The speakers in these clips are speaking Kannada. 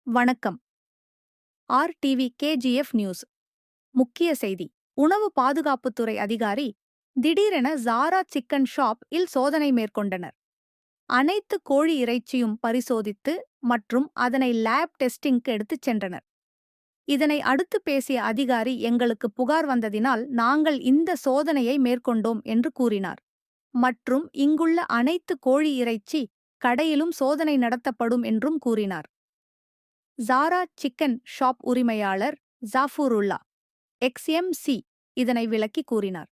வணக்கம். ஆர்டிவி கேஜிஎஃப் நியூஸ். முக்கிய செய்தி. உணவு பாதுகாப்புத்துறை அதிகாரி திடீரென ஜாரா சிக்கன் ஷாப் இல் சோதனை மேற்கொண்டனர். அனைத்து கோழி இறைச்சியும் பரிசோதித்து மற்றும் அதனை லேப் டெஸ்டிங்க்கு எடுத்துச் சென்றனர். இதனை அடுத்து பேசிய அதிகாரி, எங்களுக்கு புகார் வந்ததினால் நாங்கள் இந்த சோதனையை மேற்கொண்டோம் என்று கூறினார். மற்றும் இங்குள்ள அனைத்து கோழி இறைச்சி கடையிலும் சோதனை நடத்தப்படும் என்றும் கூறினார். ஜாரா சிக்கன் ஷாப் உரிமையாளர் ஜாஃபூருல்லா XMC இதனை விளக்கி கூறினார்.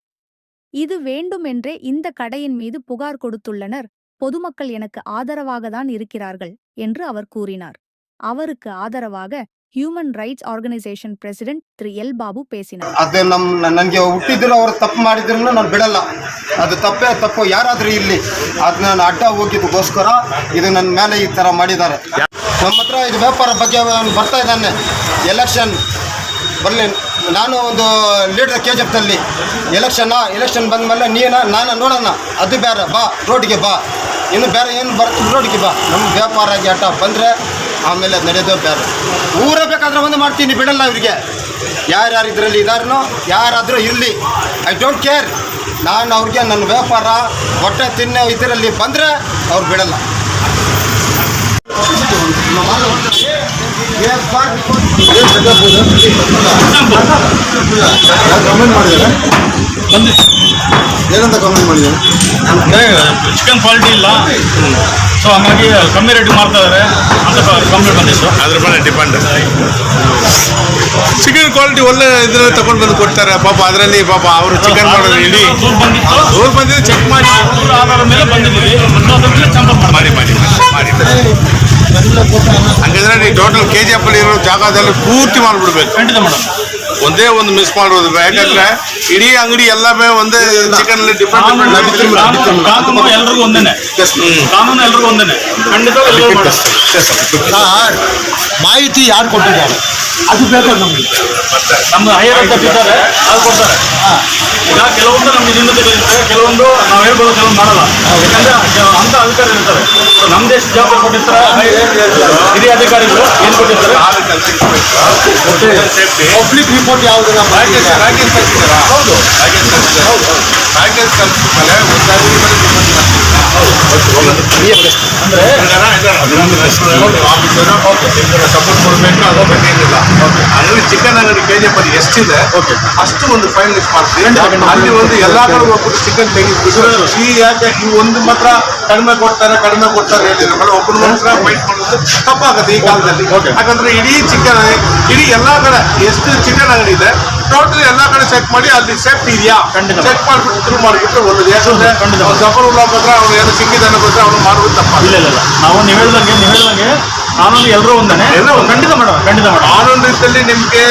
இது வேண்டுமென்றே இந்த கடையின் மீது புகார் கொடுத்துள்ளனர். பொதுமக்கள் எனக்கு ஆதரவாகத்தான் இருக்கிறார்கள் என்று அவர் கூறினார். அவருக்கு ஆதரவாக ஹியூமன் ரைட்ஸ் ஆர்கனைசேஷன் பிரசிடென்ட் திரு எல் ಬಾಬು பேசினார். ಅದು ನನಗೆ ಹುಟ್ಟಿದ್ರು ಅವರು ತಪ್ಪು ಮಾಡಿದ್ರು ನಾನು ಬಿಡಲ್ಲ. ಅದು ತಪ್ಪೇ ತಪ್ಪು. ಯಾರಾದರೂ ಇಲ್ಲಿ ಅದು ನಾನು ಅಡ್ಡ ಹೋಗಿದ್ದಕ್ಕೋಸ್ಕರ ಇದು ನನ್ನ ಮೇಲೆ ಈ ಥರ ಮಾಡಿದ್ದಾರೆ. ನಮ್ಮ ಹತ್ರ ಇದು ವ್ಯಾಪಾರ ಬಗ್ಗೆ ಬರ್ತಾ ಇದ್ದಾನೆ. ಎಲೆಕ್ಷನ್ ಬರಲಿ, ನಾನು ಒಂದು ಲೀಡರ್ KGFದಲ್ಲಿ ಎಲೆಕ್ಷನ್ ಬಂದ ಮೇಲೆ ನಾನು ನೋಡೋಣ. ಅದು ಬೇರೆ, ಬಾ ರೋಡ್ಗೆ ಬಾ. ಇನ್ನು ಬೇರೆ ಏನು ಬರ್ತದೆ ರೋಡ್ಗೆ ಬಾ. ನಮ್ಮ ವ್ಯಾಪಾರ ಆಟ ಬಂದರೆ ಆಮೇಲೆ ನಡೆಯೋದು ಬೇರೆ. ಊರೇ ಬೇಕಾದ್ರೆ ಒಂದು ಮಾಡ್ತೀನಿ, ಬಿಡಲ್ಲ ಇವರಿಗೆ. ಯಾರ್ಯಾರು ಇದರಲ್ಲಿ ಇದಾರನೋ ಯಾರಾದರೂ ಇರಲಿ, ಐ ಡೋಂಟ್ ಕೇರ್. ನಾನು ಅವ್ರಿಗೆ ನನ್ನ ವ್ಯಾಪಾರ ಹೊಟ್ಟೆ ತಿನ್ನೋ ಇದರಲ್ಲಿ ಬಂದರೆ ಅವ್ರು ಬಿಡಲ್ಲ. ಏನಂತ ಕಮೆಂಟ್ ಮಾಡಿದ್ದಾರೆ ಅಂದರೆ ಚಿಕನ್ ಕ್ವಾಲಿಟಿ ಇಲ್ಲ, ಸೊ ಹಂಗಾಗಿ ಕಮ್ಮಿ ರೇಟಿಗೆ ಮಾರ್ತಾ ಇದ್ದಾರೆ ಅಂತ ಕಂಪ್ಲೇಂಟ್ ಬಂದಿತ್ತು. ಅದ್ರ ಮೇಲೆ ಡಿಪೆಂಡ್. ಚಿಕನ್ ಕ್ವಾಲಿಟಿ ಒಳ್ಳೆ ಇದರಲ್ಲಿ ತಗೊಂಡು ಬಂದು ಕೊಡ್ತಾರೆ ಪಾಪ. ಅದರಲ್ಲಿ ಪಾಪ ಅವರು ಚಿಕನ್ ಮಾಡೋದು ಇಡೀ ದೂರ ಬಂದಿದ್ದು ಚೆಕ್ ಮಾಡಿ ಆಧಾರದ ಮೇಲೆ ಬಂದಿದ್ದೀವಿ. ಅದ್ರ ಮೇಲೆ ಸಂಪರ್ಕ ಮಾಡಿ ಹಂಗಂದ್ರೆ ನೀವು ಟೋಟಲ್ KGF ಅಲ್ಲಿ ಇರೋ ಜಾಗದಲ್ಲಿ ಪೂರ್ತಿ ಮಾಡಿಬಿಡ್ಬೇಕು. ಖಂಡಿತ ಮೇಡಮ್, ಒಂದೇ ಒಂದು ಮಿಸ್ ಮಾಡೋದು. ಯಾಕಂದ್ರೆ ಇಡೀ ಅಂಗಡಿ ಎಲ್ಲವೇ ಒಂದೇ ಚಿಕನ್ ಅಲ್ಲಿ ಕಾನೂನು ಎಲ್ರಿಗೂ ಒಂದೇನೆ. ಕಾನೂನು ಎಲ್ರಿಗೂ ಒಂದೇನೆ. ಖಂಡಿತ ಮಾಹಿತಿ ಯಾರು ಕೊಟ್ಟಿದ್ದಾರೆ ಅದು ಬೇಕು ನಮಗೆ. ನಮ್ಮ ಹೈಯರ್ ಅಂತ ಇದ್ದಾರೆ, ಅದು ಕೊಡ್ತಾರೆ. ಈಗ ಕೆಲವೊಂದು ನಮ್ಗೆ ಇನ್ನೊಂದು ಕೆಲವೊಂದು ನಾವು ಹೇಳ್ಬೋದು, ಕೆಲವೊಂದು ಮಾಡಲ್ಲ. ಯಾಕಂದ್ರೆ ಅಂತ ಅಧಿಕಾರಿ ಇರ್ತಾರೆ. ನಮ್ಮ ದೇಶ ಜವಾಬ್ದಾರಿ ಕೊಟ್ಟಿರ್ತಾರೆ ಹಿರಿಯ ಅಧಿಕಾರಿಗಳು. ಏನು ಕೊಟ್ಟಿರ್ತಾರೆ? ಪಬ್ಲಿಕ್ ರಿಪೋರ್ಟ್ ಯಾವುದು? ಹೌದು, ಅಂದ್ರೆ ಸಪೋರ್ಟ್ ಕೊಡಬೇಕು, ಅದು ಬೇಕೇನಿಲ್ಲ. ಅಲ್ಲಿ ಚಿಕನ್ ಅಂಗಡಿ KGF ಅಲ್ಲಿ ಎಷ್ಟಿದೆ ಅಷ್ಟು ಒಂದು ಫೈನ್ ಲಿಸ್ಟ್ ಮಾಡ್ತೀವಿ. ಅಲ್ಲಿ ಒಂದು ಎಲ್ಲಾ ಕಡೆ ಹೋಗ್ಬಿಟ್ಟು ಚಿಕನ್ ತೆಗಿಬಿಟ್ಟು ಈ ಯಾಕೆ ಈ ಒಂದು ಮಾತ್ರ ಕಡಿಮೆ ಕೊಡ್ತಾರೆ ಹೇಳಿದ್ರೆ ಒಬ್ಬರು ಮಾತ್ರ ಫೈಟ್ ಮಾಡೋದು ತಪ್ಪಾಗುತ್ತೆ ಈ ಕಾಲದಲ್ಲಿ. ಯಾಕಂದ್ರೆ ಇಡೀ ಚಿಕನ್ ಇಡೀ ಎಲ್ಲಾ ಕಡೆ ಎಷ್ಟು ಚಿಕನ್ ಅಂಗಡಿ ಇದೆ ಟೋಟಲ್ ಎಲ್ಲಾ ಕಡೆ ಚೆಕ್ ಮಾಡಿ ಅಲ್ಲಿ ಸೇಫ್ಟಿ ಇದೆಯಾ ಚೆಕ್ ಮಾಡಿಬಿಟ್ಟು ಶುರು ಮಾಡಿಬಿಟ್ಟು ಒಳ್ಳೇದು. ಯಾಕಂದ್ರೆ ಜಫರುಲ್ಲಾ ಮಾತ್ರ ಅವ್ರು ಏನೋ ಸಿಕ್ಕಿದ್ದಾನೆ ಬಂದ್ರೆ ಅವ್ರು ಮಾಡುವುದು ತಪ್ಪ. ಇಲ್ಲ ನಾವು ನೀವು ಹೇಳ್ದಂಗೆ ಕಾನೂನು ಎಲ್ಲರೂ ಒಂದೇನೆ. ಖಂಡಿತ ಮೇಡಮ್. ಕಾನೂನು ರೀತಿಯಲ್ಲಿ ನಿಮ್ಗೆ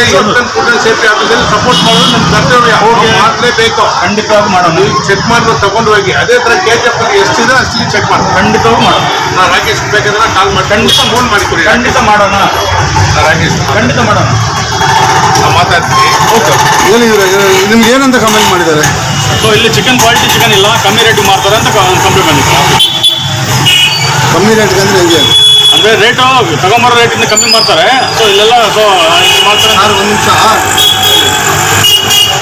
ಫುಡ್ ಅಂಡ್ ಸೇಫ್ಟಿ ಆಫೀಸಲ್ಲಿ ಸಪೋರ್ಟ್ ಮಾಡೋದು ನಮ್ಮ ಕರ್ತವ್ಯ. ಮಾಡಲೇಬೇಕು. ಖಂಡಿತವಾಗಿ ಮಾಡೋಣ. ಚೆಕ್ ಮಾಡ್ಬೋದು ತಗೊಂಡು ಹೋಗಿ. ಅದೇ ತರ KGF ಅಲ್ಲಿ ಎಷ್ಟಿದೆ ಅಷ್ಟು ಚೆಕ್ ಮಾಡಿ. ಖಂಡಿತವಾಗಿ ಮಾಡೋಣ. ನಾನು ರಾಕೇಶ್ ಬೇಕಾದ್ರೆ ಕಾಲ್ ಮಾಡಿ ಖಂಡಿತ ಫೋನ್ ಮಾಡಿಕೊಡಿ. ಖಂಡಿತ ಮಾಡೋಣ. ರಾಕೇಶ್ ಖಂಡಿತ ಮಾಡೋಣ. ನಾವು ಮಾತಾಡ್ತೀವಿ. ನಿಮ್ಗೆ ಏನಂತ ಕಮೆಂಟ್ ಮಾಡಿದ್ದಾರೆ? ಸೊ ಇಲ್ಲಿ ಚಿಕನ್ ಕ್ವಾಲಿಟಿ ಚಿಕನ್ ಇಲ್ಲ, ಕಮ್ಮಿ ರೇಟಿಗೆ ಮಾರ್ತಾರೆ ಅಂತ ಕಂಪ್ಲೇಂಟ್ ಬಂದಿತ್ತು. ಕಮ್ಮಿ ರೇಟ್ಗೆ ಅಂದರೆ ಹೆಂಗೆ? ಅಂದರೆ ರೇಟು ತಗೊಂಬರೋ ರೇಟಿಂದ ಕಮ್ಮಿ ಮಾಡ್ತಾರೆ. ಸೊ ಇಲ್ಲೆಲ್ಲ ಸೊ ಮಾಡ್ತಾರೆ. ಒಂದು ನಿಮಿಷ.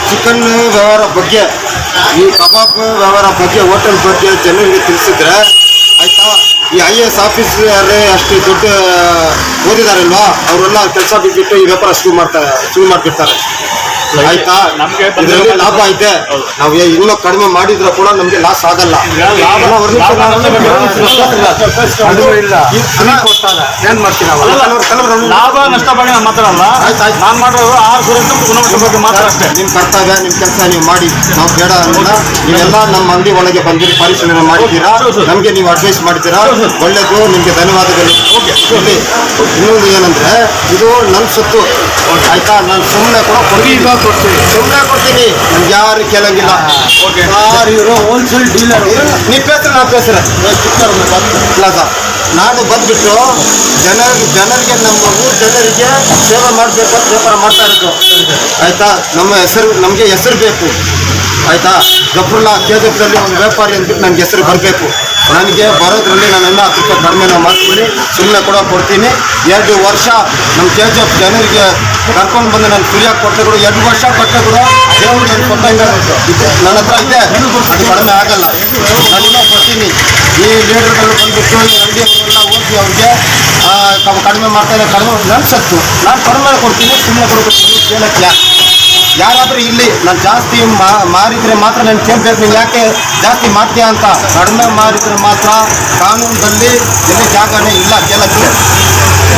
ಚಿಕನ್ ವ್ಯವಹಾರ ಬಗ್ಗೆ, ಈ ಕಬಾಬ್ ವ್ಯವಹಾರ ಬಗ್ಗೆ, ಹೋಟೆಲ್ ಬಗ್ಗೆ ಜನರಿಗೆ ತಿಳಿಸಿದ್ರೆ ಆಯ್ತಾ. ಈ IAS ಆಫೀಸರೇ ಅಷ್ಟು ದುಡ್ಡು ಓದಿದಾರಲ್ವಾ, ಅವರೆಲ್ಲ ಕೆಲಸ ಬಿಟ್ಬಿಟ್ಟು ಈ ವ್ಯಾಪಾರ ಶುರು ಮಾಡ್ತಿರ್ತಾರೆ. ಆಯ್ತಾ, ಇದರಲ್ಲಿ ಲಾಭ ಐತೆ. ನಾವು ಇನ್ನೂ ಕಡಿಮೆ ಮಾಡಿದ್ರೆ ಕೂಡ ನಮ್ಗೆ ಲಾಸ್ ಆಗಲ್ಲ. ಏನ್ ಮಾಡ್ತೀವಿ ಲಾಭ ನಷ್ಟ ಬಗ್ಗೆ ನಾನು ಮಾತಾಡಲ್ಲ. ನಾನು ಮಾಡೋದು ಆಹಾರ ಸುರಕ್ಷತೆ ಗುಣಮಟ್ಟ ಬಗ್ಗೆ ಮಾತ್ರ ಅಷ್ಟೇ. ನಿಮ್ಮ ಕರ್ತವ್ಯ, ನಿಮ್ಮ ಕೆಲಸ ನೀವು ಮಾಡಿ. ನಾವು ಬೇಡ ಅನ್ನಲ್ಲ. ನೀವೆಲ್ಲ ನಮ್ಮ ಅಂಗಡಿ ಒಳಗೆ ಬಂದಿರಿ, ಪರಿಶೀಲನೆ ಮಾಡಿದ್ದೀರಾ, ನಮಗೆ ನೀವು ಅಡ್ವೈಸ್ ಮಾಡ್ತೀರಾ, ಒಳ್ಳೇದು. ನಿಮ್ಗೆ ಧನ್ಯವಾದಗಳು. ಇನ್ನೊಂದು ಏನಂದ್ರೆ, ಇದು ನನ್ನ ಸೊತ್ತು ಆಯ್ತಾ. ನಾನು ಸುಮ್ಮನೆ ಕೂಡ ಕೊಡ್ತೀನಿ. ನಮ್ಗೆ ಯಾರು ಕೇಳಂಗಿಲ್ಲ. ಹೋಲ್ಸೇಲ್ ಡೀಲರ್ ನೀವು ಪೇಸ್ರ ಪ್ಲಾಜಾ. ನಾನು ಬಂದ್ಬಿಟ್ಟು ಜನರಿಗೆ ನಮ್ಮ ಊರು ಜನರಿಗೆ ಸೇವೆ ಮಾಡಬೇಕು ಅಂತ ವ್ಯಾಪಾರ ಮಾಡ್ತಾ ಇರೋದು ಆಯ್ತಾ. ನಮಗೆ ಹೆಸರು ಬೇಕು ಆಯ್ತಾ. ಜಫರುಲ್ಲಾ KGFದಲ್ಲಿ ಒಂದು ವ್ಯಾಪಾರಿ ಅಂದ್ಬಿಟ್ಟು ನನಗೆ ಹೆಸರು ಬರಬೇಕು. ನನಗೆ ಬರೋದ್ರಲ್ಲಿ ನಾನು ಇನ್ನೂ 10 ರೂಪಾಯಿ ಕಡಿಮೆ ಮಾಡ್ತೀನಿ, ಸುಮ್ಮನೆ ಕೂಡ ಕೊಡ್ತೀನಿ. 2 ವರ್ಷ ನಮ್ಮ KGF ಜನರಿಗೆ ಕರ್ಕೊಂಡು ಬಂದು ನಾನು ಫ್ರೀಯಾಗಿ ಕೊಟ್ಟೆ ಕೂಡ 2 ವರ್ಷ ಕೊಟ್ಟೆ ಕೂಡ ದೇವರು ನಾನು ಕೊಟ್ಟಂಗೆ ಇದು ನನ್ನ ಹತ್ರ ಇದೆ, ಅದು ಕಡಿಮೆ ಆಗಲ್ಲ. ನಾನಿನ್ನೂ ಕೊಡ್ತೀನಿ. ಈ ಲೀಡರ್ಗಳು ಬಂದುಬಿಟ್ಟು ಈ ಅಂಗಡಿಯವರೆಲ್ಲ ಹೋಗಿ ಅವ್ರಿಗೆ ಕಡಿಮೆ ಮಾಡ್ತಾರೆ, ಕಡಿಮೆ ಅನ್ಸತ್ತು ನಾನು ಕಡಿಮೆ ಕೊಡ್ತೀನಿ, ಸುಮ್ಮನೆ ಕೊಡ್ತೀನಿ. ಕೇಳಕ್ಕೆ ಯಾರಾದರೂ ಇಲ್ಲಿ ನಾನು ಜಾಸ್ತಿ ಮಾರಿದರೆ ಮಾತ್ರ ನಾನು ಕೇಳಬೇಕು, ನೀನು ಯಾಕೆ ಜಾಸ್ತಿ ಮಾಡ್ತೀಯಾ ಅಂತ. ಕಡಿಮೆ ಮಾರಿದರೆ ಮಾತ್ರ ಕಾನೂನಲ್ಲಿ ಎಲ್ಲಿ ಜಾಗನೇ ಇಲ್ಲ ಕೇಳಕ್ಕೆ.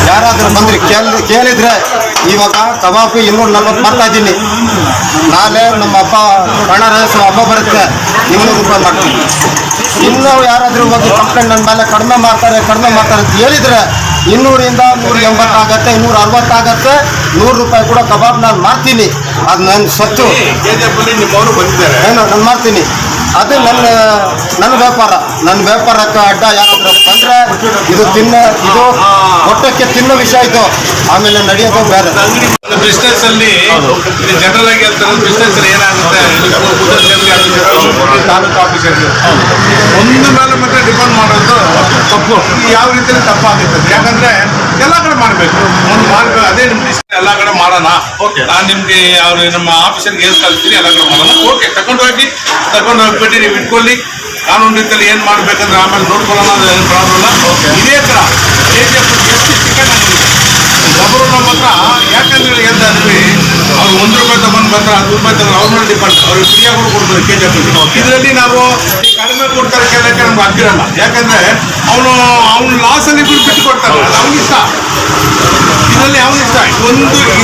ಯಾರಾದರೂ ಬಂದರೆ ಕೇಳಿದರೆ ಇವಾಗ ಕಬಾಬು 240 ಮಾಡ್ತಾ ಇದ್ದೀನಿ, ನಾಳೆ ನಮ್ಮ ಹಬ್ಬ ಗಣರಾಜ್ಯೋತ್ಸವ ಹಬ್ಬ ಬರುತ್ತೆ, 200 ರೂಪಾಯಿ ಮಾಡ್ತೀನಿ. ಇನ್ನೂ ಯಾರಾದರೂ ಹೋಗಿ ಕಂಪ್ಲೇಂಟ್ ನನ್ನ ಮೇಲೆ ಕಡಿಮೆ ಮಾಡ್ತಾರೆ ಅಂತ ಹೇಳಿದರೆ 200ರಿಂದ 180 ಆಗುತ್ತೆ, 260 ಆಗುತ್ತೆ, 100 ರೂಪಾಯಿ ಕೂಡ ಕಬಾಬ್ ನಾನು ಮಾಡ್ತೀನಿ. ಅದು ನನ್ನ ಸ್ವತ್ತು, ನಿಮ್ಮವರು ಬಂದಿದ್ದಾರೆ. ಏನು ನಾನು ಮಾಡ್ತೀನಿ. ಅದು ನನ್ನ ವ್ಯಾಪಾರಕ್ಕೆ ಅಡ್ಡ ಯಾರಾದರೂ ಬಂದರೆ ಇದು ಹೊಟ್ಟೆಗೆ ತಿನ್ನೋ ವಿಷಯ ಇದು, ಆಮೇಲೆ ನಡೆಯೋದು ಬೇರೆ. ಬಿಸ್ನೆಸ್ ಅಲ್ಲಿ ಜನರಲ್ ಆಗಿ ಹೇಳ್ತಾರೆ, ಬಿಸ್ನೆಸ್ ಅಲ್ಲಿ ಏನಾಗುತ್ತೆ, ತಾಲೂಕು ಆಫೀಸರ್ ಒಂದು ಮೇಲೆ ಮತ್ತೆ ಡಿಪೆಂಡ್ ಮಾಡೋದು ತಪ್ಪು. ಯಾವ ರೀತಿಯಲ್ಲಿ ತಪ್ಪಾಗುತ್ತೆ, ಯಾಕಂದ್ರೆ ಎಲ್ಲ ಕಡೆ ಮಾಡಬೇಕು, ಮಾಡಬೇಕು. ಅದೇ ನಿಮ್ ಎಲ್ಲ ಕಡೆ ಮಾಡೋಣ. ನಾನು ನಿಮ್ಗೆ ಅವ್ರು ನಮ್ಮ ಆಫೀಸರ್ಗೆ ಏನು ಕಲ್ತೀನಿ ಎಲ್ಲ ಕಡೆ ಮಾಡೋಣ. ಓಕೆ, ತಗೊಂಡು ಹೋಗ್ಬಿಟ್ಟು ನೀವು ಇಟ್ಕೊಳ್ಳಿ. ಕಾನೂನು ರೀತಿಯಲ್ಲಿ ಏನು ಮಾಡ್ಬೇಕಂದ್ರೆ ಆಮೇಲೆ ನೋಡ್ಕೊಳ್ಳೋಣ, ಏನು ಪ್ರಾಬ್ಲಮ್ ಇಲ್ಲ. ಇದೇ ಥರ KGF ಎಷ್ಟು ಚಿಕನ್ ಒಬ್ಬರು ನಮ್ಮ ಹತ್ರ ಯಾಕಂದ್ರೆ ಹೇಳ್ತಾ ಇದ್ವಿ, ಅವ್ರು 1 ರೂಪಾಯಿ ತಗೊಂಡು ಬಂದ್ರೆ 10 ರೂಪಾಯಿ ತಗೊಂಡು ಅವ್ರ ಮೇಲೆ ಡಿಪೆಂಡ್, ಅವ್ರಿಗೆ ಫ್ರೀಯಾಗಿ ಕೂಡ ಕೊಡ್ತಾರೆ KGF. ಇದರಲ್ಲಿ ನಾವು ಕಡಿಮೆ ಕೊಡ್ತಾರೆ ಕೇಳಕ್ಕೆ ನಮ್ಗೆ ಆಗ್ತಿರಲ್ಲ, ಯಾಕಂದ್ರೆ ಅವನು ಲಾಸಲ್ಲಿ ಬಿಟ್ಟು ಕೊಡ್ತಾರೆ, ಅದು ಅವ್ನಿಗೆ ಇಷ್ಟ. ಇದರಲ್ಲಿ ಅವ್ನಿಗೆ ಇಷ್ಟ.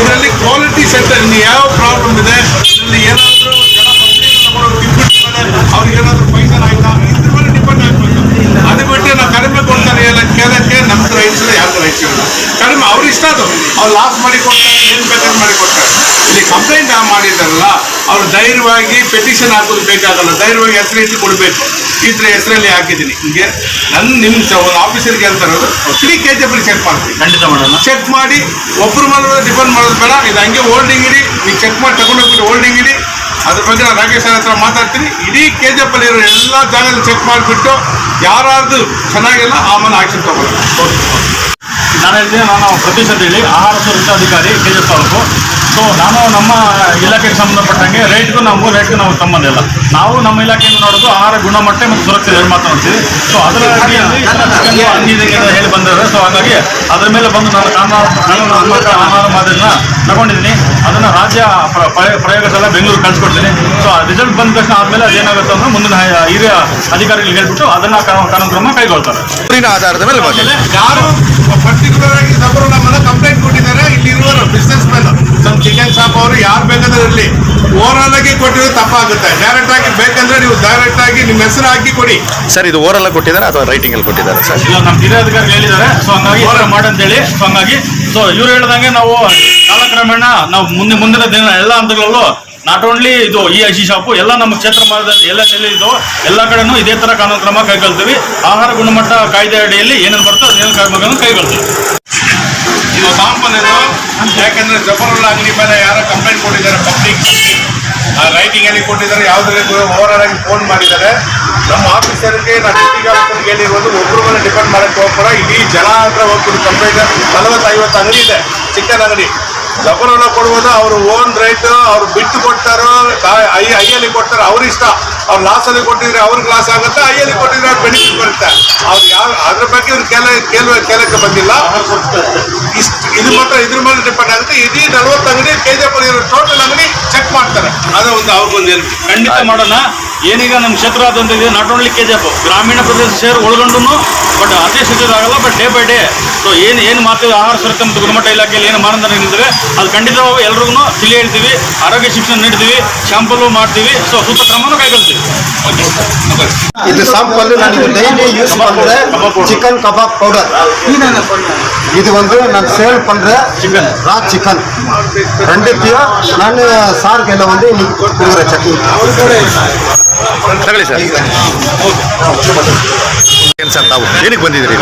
ಇದರಲ್ಲಿ ಕ್ವಾಲಿಟಿ ಸೆಂಟರ್ ಯಾವ ಪ್ರಾಬ್ಲಮ್ ಇದೆ, ಇದರಲ್ಲಿ ಏನಾದರೂ ಜನ ಅವ್ರಿಗೆ ಏನಾದರೂ ಪೈಸನ್ ಆಯ್ತಾ, ಇದ್ರ ಮೇಲೆ ಡಿಪೆಂಡ್ ಆಗ್ಬೇಕು. ಅದು ಬಿಟ್ಟು ನಾವು ಕಡಿಮೆ ಕೊಡ್ತಾರೆ ಕೇಳಕ್ಕೆ ನಮ್ದು ರೈಟ್ಸ್ ಇಲ್ಲ, ಯಾವ್ದು ರೈಟ್ಸ್ ಇಲ್ಲ. ಕಡಿಮೆ ಅವ್ರು ಇಷ್ಟ, ಅದು ಅವ್ರು ಲಾಸ್ ಮಾಡಿ ಕೊಡ್ತಾರೆ, ಏನು ಬೇಕಾದ್ರೆ ಮಾಡಿ ಕೊಡ್ತಾರೆ. ಇಲ್ಲಿ ಕಂಪ್ಲೇಂಟ್ ಮಾಡಿದಾರಲ್ಲ, ಅವ್ರು ಧೈರ್ಯವಾಗಿ ಪೆಟಿಷನ್ ಹಾಕೋದು ಬೇಕಾಗಲ್ಲ, ಧೈರ್ಯವಾಗಿ ಹೆಸರು ಇಟ್ಟು ಕೊಡಬೇಕು. ಈ ಥರ ಹೆಸರಲ್ಲಿ ಹಾಕಿದ್ದೀನಿ ನಿಮಗೆ. ನಿಮ್ಮ ಒಂದು ಆಫೀಸರ್ಗೆ ಹೇಳ್ತಾರದು 3 KGF ಚೆಕ್ ಮಾಡ್ತೀನಿ, ಖಂಡಿತ ಮಾಡೋಣ. ಚೆಕ್ ಮಾಡಿ ಒಬ್ಬರು ಮೇಲೆ ಡಿಪೆಂಡ್ ಮಾಡೋದು ಬೇಡ, ಇದು ಹಂಗೆ ಹೋಲ್ಡಿಂಗ್ ಇಡಿ, ನೀವು ಚೆಕ್ ಮಾಡಿ ತಗೊಂಡೋಗ್ಬಿಟ್ಟು ಹೋಲ್ಡಿಂಗ್ ಇಡಿ. ಅದ್ರ ಬಗ್ಗೆ ನಾನು ರಾಕೇಶ್ ಹತ್ರ ಮಾತಾಡ್ತೀನಿ. ಇಡೀ KGF ಅಲ್ಲಿರೋ ಎಲ್ಲ ಜಾಗದಲ್ಲಿ ಚೆಕ್ ಮಾಡಿಬಿಟ್ಟು ಯಾರಾದ್ರು ಚೆನ್ನಾಗಿಲ್ಲ ಆಮೇಲೆ ಆಕ್ಷನ್ ತಗೊಳ್ಳೋಣ. ನಾನು ಹೇಳಿದೆ, ನಾನು ಪ್ರತೀಶ್ ಅಂತ ಹೇಳಿ ಆಹಾರ ಸುರಕ್ಷಾ ಅಧಿಕಾರಿ KGF ತಾಲೂಕು. ಸೊ ನಾನು ನಮ್ಮ ಇಲಾಖೆಗೆ ಸಂಬಂಧಪಟ್ಟಂಗೆ ರೇಟ್ಗೂ ನಾವು ಸಂಬಂಧ ಇಲ್ಲ. ನಾವು ನಮ್ಮ ಇಲಾಖೆಯನ್ನು ನೋಡೋದು ಆಹಾರ ಗುಣಮಟ್ಟ ಮತ್ತು ಸುರಕ್ಷತೆ ಎರಡು ಮಾತನಾಡ್ತೀವಿ. ಸೊ ಅದರ ಅಡಿಯಲ್ಲಿ ಹೇಳಿ ಬಂದಿದ್ದಾರೆ. ಸೊ ಹಾಗಾಗಿ ಅದರ ಮೇಲೆ ಬಂದು ನಾನು ಕಾನೂನು ಆಹಾರ ಮಾದರಿನ ತಗೊಂಡಿದ್ದೀನಿ. ಅದನ್ನು ರಾಜ್ಯ ಪ್ರಯೋಗಶಾಲೆ ಬೆಂಗಳೂರು ಕಳಿಸ್ಕೊಡ್ತೀನಿ. ಸೊ ರಿಸಲ್ಟ್ ಬಂದ ತಕ್ಷಣ ಆದಮೇಲೆ ಅದೇನಾಗುತ್ತೆ ಅಂದ್ರೆ ಮುಂದಿನ ಹಿರಿಯ ಅಧಿಕಾರಿಗಳಿಗೆ ಹೇಳ್ಬಿಟ್ಟು ಅದನ್ನು ಕಾನೂನು ಕ್ರಮ ಕೈಗೊಳ್ತಾರೆ. ಆಧಾರದ ಮೇಲೆ ಯಾರು ಪರ್ಟಿಕ್ಯುಲರ್ ಆಗಿ ಒಬ್ಬರು ನಮ್ಮನ್ನ ಕಂಪ್ಲೇಂಟ್ ಕೊಟ್ಟಿದ್ದಾರೆ, ಇಲ್ಲಿರುವ ಬಿಸ್ನೆಸ್ ಮ್ಯಾನ್ ನಮ್ಮ ಚಿಕನ್ ಶಾಪ್ ಅವರು ಯಾರು ಬೇಕಾದ್ರೆ ಇರಲಿ, ಓವರಾಲ್ ಆಗಿ ಕೊಟ್ಟಿದ್ರೆ ತಪ್ಪಾಗುತ್ತೆ. ಡೈರೆಕ್ಟ್ ಆಗಿ ಬೇಕಂದ್ರೆ ನೀವು ಡೈರೆಕ್ಟ್ ಆಗಿ ನಿಮ್ಮ ಹೆಸರು ಹಾಕಿ ಕೊಡಿ. ಸರ್, ಇದು ಓರಲ್ ಕೊಟ್ಟಿದ್ದಾರೆ ಅಥವಾ ರೈಟಿಂಗ್ ಅಲ್ಲಿ ಕೊಟ್ಟಿದ್ದಾರೆ ಸರ್? ಇಲ್ಲ, ನಮ್ಮ ಹಿರಿಯ ಅಧಿಕಾರಿಗಳು ಹೇಳಿದ್ದಾರೆ. ಸೊ ಹಂಗಾಗಿ ಮಾಡಿ ಅಂತೇಳಿ. ಸೊ ಹಂಗಾಗಿ ಇವ್ರು ಹೇಳ್ದಂಗೆ ನಾವು ಕಾಲಕ್ರಮೇಣ ನಾವು ಮುಂದಿನ ದಿನ ಎಲ್ಲ ಹಂತಗಳಲ್ಲೂ ನಾಟ್ ಓನ್ಲಿ ಇದು ಈ ಐಸಿ ಶಾಪು ಎಲ್ಲ ನಮ್ಮ ಕ್ಷೇತ್ರ ಭಾಗದಲ್ಲಿ ಎಲ್ಲೆಲ್ಲಿ ಇದು ಎಲ್ಲ ಕಡೆನೂ ಇದೇ ತರ ಕಾನೂನು ಕ್ರಮ ಕೈಗೊಳ್ತೀವಿ. ಆಹಾರ ಗುಣಮಟ್ಟ ಕಾಯ್ದೆ ಅಡಿಯಲ್ಲಿ ಏನೇನು ಬರ್ತೋ ಅದೇನು ಕ್ರಮಗಳನ್ನು ಕೈಗೊಳ್ತೀವಿ. ಇದು ಸಾಂಪಲ್ ಇದು, ಯಾಕಂದ್ರೆ ಜಫರುಲ್ಲಾ ಅಂಗಡಿ ಮೇಲೆ ಯಾರೋ ಕಂಪ್ಲೇಂಟ್ ಕೊಟ್ಟಿದ್ದಾರೆ, ಪಬ್ಲಿಕ್ ರೈಟಿಂಗ್ ಅಲ್ಲಿ ಕೊಟ್ಟಿದ್ದಾರೆ, ಯಾವುದ್ರಲ್ಲಿ ಓವರಾಲ್ ಆಗಿ ಫೋನ್ ಮಾಡಿದ್ದಾರೆ. ನಮ್ಮ ಆಫೀಸರ್ಗೆ ನಾನು ಡಿಸ್ಟ್ರಿಕ್ಟ್ ಆಫೀಸರ್ಗೆ ಹೇಳಿರೋದು, ಒಬ್ಬರು ಮೇಲೆ ಡಿಪೆಂಡ್ ಮಾಡಕ್ಕೆ ಹೋಗ್ಬೇಡ, ಇಡೀ ಜನ ಹತ್ರ ಹೋಗ್ಬಿಟ್ಟು ಕಂಪ್ಲೇಂಟ್ 40-50 ಅಂಗಡಿ ಇದೆ, ಚಿಕನ್ ಅಂಗಡಿ. ಜಫರುಲ್ಲಾ ಕೊಡ್ಬೋದು, ಅವರು ಓನ್ ರೈಟ್, ಅವ್ರು ಬಿಟ್ಟು ಕೊಡ್ತಾರೋ ಐಯಲ್ಲಿ ಕೊಡ್ತಾರೆ, ಅವ್ರ ಇಷ್ಟ. ಅವ್ರು ಲಾಸಲ್ಲಿ ಕೊಟ್ಟಿದ್ರೆ ಅವ್ರಿಗೆ ಲಾಸ್ ಆಗುತ್ತೆ, ಐಯಲ್ಲಿ ಕೊಟ್ಟಿದ್ರೆ ಅವ್ರು ಬೆನಿಫಿಟ್ ಬರುತ್ತೆ. ಅವ್ರು ಅದ್ರ ಬಗ್ಗೆ ಇವ್ರು ಕೇಳಕ್ಕೆ ಬಂದಿಲ್ಲ. ಇದು ಮಾತ್ರ ಇದ್ರ ಮೇಲೆ ಡಿಪೆಂಡ್ ಆಗುತ್ತೆ. ಇಡೀ 40 ಅಂಗಡಿ KGF ಟೋಟಲ್ ಅಂಗಡಿ ಚೆಕ್ ಮಾಡ್ತಾರೆ. ಅದೇ ಒಂದು ಅವ್ರಿಗೊಂದು ಹೆಲ್ಪ್ ಖಂಡಿತ ಮಾಡೋಣ. ಏನೀಗ ನಮ್ಮ ಕ್ಷೇತ್ರ ಆದಂತಿದೆ, ನಾಟ್ ಓನ್ಲಿ KGF ಗ್ರಾಮೀಣ ಪ್ರದೇಶ ಸೇರಿ ಒಳಗೊಂಡು, ಬಟ್ ಅದೇ ಆಗಲ್ಲ. But day by day so ಏನು ಮಾಡ್ತೀವಿ, ಆಹಾರ ಸುರಕ್ಷತೆ ಮತ್ತು ಗುಣಮಟ್ಟ ಇಲಾಖೆಯಲ್ಲಿ ಏನು ಮಾನದಂಡ ನಿಂತಿದೆ ಅದು ಖಂಡಿತವಾಗಿ ಎಲ್ರಿಗೂ ತಿಳಿ ಹೇಳ್ತೀವಿ, ಆರೋಗ್ಯ ಶಿಕ್ಷಣ ನೀಡ್ತೀವಿ, ಶಾಂಪಲ್ ಮಾಡ್ತೀವಿ. ಸೊ ಸೂಕ್ತ ಕ್ರಮನೂ ಕೈಗೊಳ್ತೀವಿ. ಇದು ಸಾಂಪಲ್ ನಾನು ಡೈಲಿ ಯೂಸ್ ಮಾಡಿದ್ರೆ ಚಿಕನ್ ಕಬಾಬ್ ಪೌಡರ್, இது வந்து நான் சேல் பண்ணுற சிக்கன் ரா சிக்கன் ரெண்டுத்தையும் நான் சார் கையில் வந்து இன்னைக்கு கொடுக்குற சட்னி ತಗೊಳ್ಳಿ ಸರ್. ಏನು ಸರ್, ತಾವು ಏನಕ್ಕೆ ಬಂದಿದ್ದೀರಿ?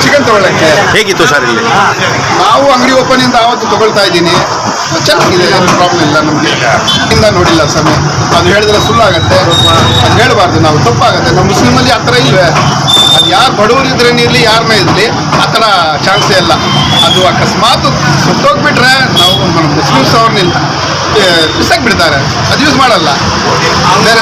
ಚಿಕನ್ ತಗೊಳ್ಳೋಕ್ಕೆ. ಹೇಗಿತ್ತು ಸರ್ ಇಲ್ಲಿ? ನಾವು ಅಂಗಡಿ ಓಪನಿಂದ ಆವತ್ತು ತಗೊಳ್ತಾ ಇದ್ದೀನಿ, ಚೆನ್ನಾಗಿದೆ, ಏನು ಪ್ರಾಬ್ಲಮ್ ಇಲ್ಲ ನಮಗೆ. ಇಂದ ನೋಡಿಲ್ಲ ಸಮಯ, ಅದು ಹೇಳಿದ್ರೆ ಸುಳ್ಳಾಗತ್ತೆ, ಅದು ಹೇಳಬಾರ್ದು ನಾವು, ತಪ್ಪಾಗತ್ತೆ. ನಮ್ಮ ಮುಸ್ಲಿಮಲ್ಲಿ ಆ ಥರ ಇಲ್ವೇ, ಅದು ಯಾರು ಬಡವರು ಇದ್ರೇನಿರಲಿ ಯಾರನ್ನ ಇರಲಿ ಆ ಥರ ಚಾನ್ಸೇ ಇಲ್ಲ. ಅದು ಅಕಸ್ಮಾತ್ ಸುಟ್ಟೋಗ್ಬಿಟ್ರೆ ನಾವು ನಮ್ಮ ಮುಸ್ಲಿಮ್ಸ್ ಅವ್ರನ್ನಿಲ್ಲ ಬಿಸಾಕ್ಬಿಡ್ತಾರೆ, ಅದು ಯೂಸ್ ಮಾಡಲ್ಲ ಬೇರೆ